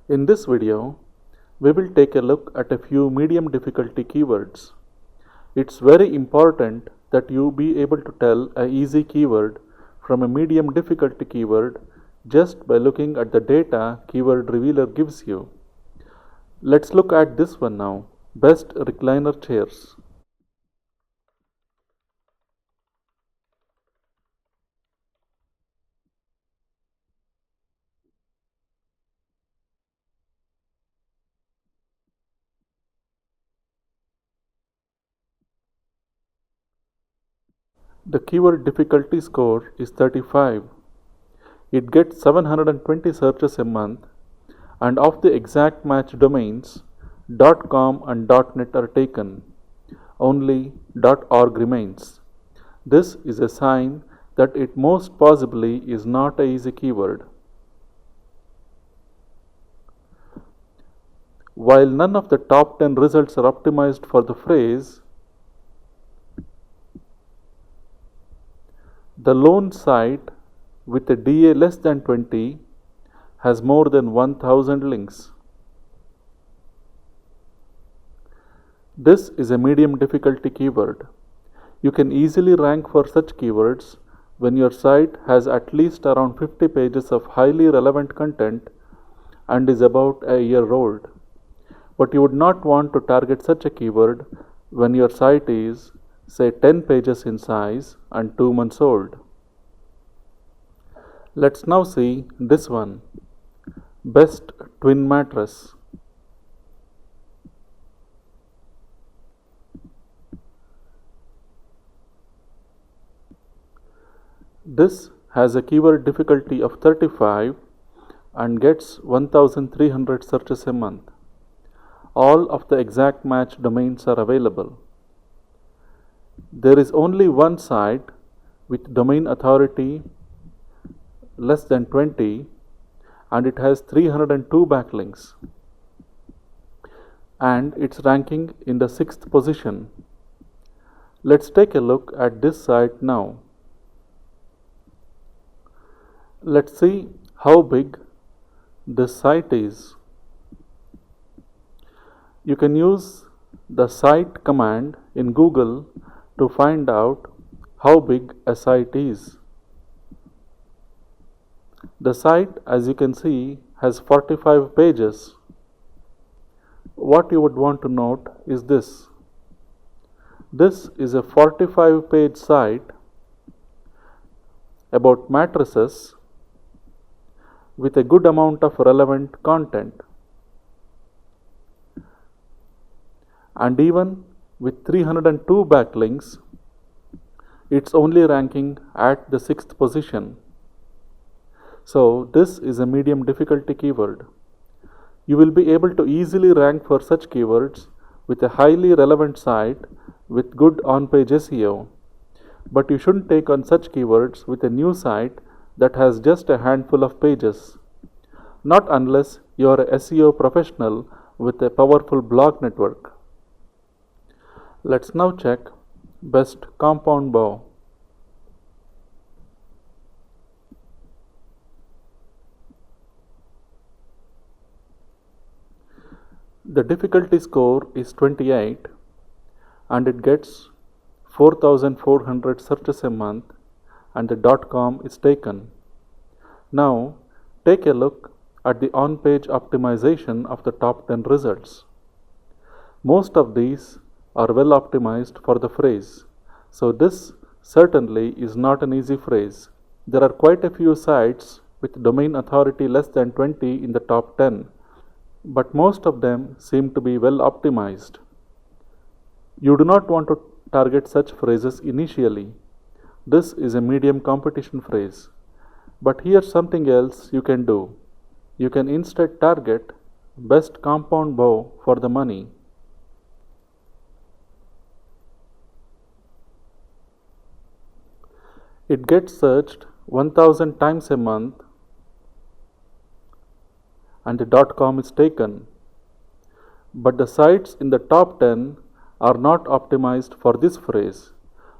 In this video, we will take a look at a few medium difficulty keywords. It's very important that you be able to tell an easy keyword from a medium difficulty keyword just by looking at the data Keyword Revealer gives you. Let's look at this one now, best recliner chairs. The keyword difficulty score is 35. It gets 720 searches a month, and of the exact match domains, .com and .net are taken. Only .org remains. This is a sign that it most possibly is not an easy keyword. While none of the top 10 results are optimized for the phrase, the lone site with a DA less than 20 has more than 1000 links. This is a medium difficulty keyword. You can easily rank for such keywords when your site has at least around 50 pages of highly relevant content and is about a year old. But you would not want to target such a keyword when your site is, say, 10 pages in size and 2 months old. Let's now see this one, best twin mattress. This has a keyword difficulty of 35 and gets 1300 searches a month. All of the exact match domains are available. There is only one site with domain authority less than 20 and it has 302 backlinks. And it's ranking in the 6th position. Let's take a look at this site now. Let's see how big this site is. You can use the site command in Google to find out how big a site is. The site, as you can see, has 45 pages. What you would want to note is this. This is a 45-page site about mattresses with a good amount of relevant content. And even with 302 backlinks, it's only ranking at the 6th position. So this is a medium difficulty keyword. You will be able to easily rank for such keywords with a highly relevant site with good on-page SEO. But you shouldn't take on such keywords with a new site that has just a handful of pages. Not unless you are a SEO professional with a powerful blog network. Let's now check best compound bow. The difficulty score is 28 and it gets 4400 searches a month and the .com is taken. Now take a look at the on-page optimization of the top 10 results. Most of these are well optimized for the phrase. So this certainly is not an easy phrase. There are quite a few sites with domain authority less than 20 in the top 10, but most of them seem to be well optimized. You do not want to target such phrases initially. This is a medium competition phrase. But here's something else you can do. You can instead target best compound bow for the money. It gets searched 1000 times a month and the .com is taken. But the sites in the top 10 are not optimized for this phrase.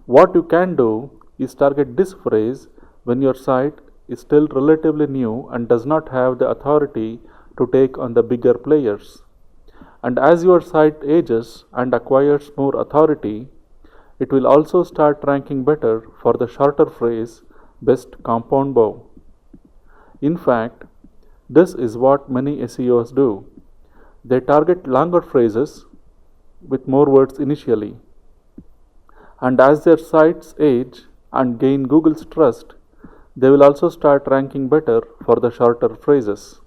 What you can do is target this phrase when your site is still relatively new and does not have the authority to take on the bigger players. And as your site ages and acquires more authority, it will also start ranking better for the shorter phrase best compound bow. In fact, this is what many SEOs do. They target longer phrases with more words initially. And as their sites age and gain Google's trust, they will also start ranking better for the shorter phrases.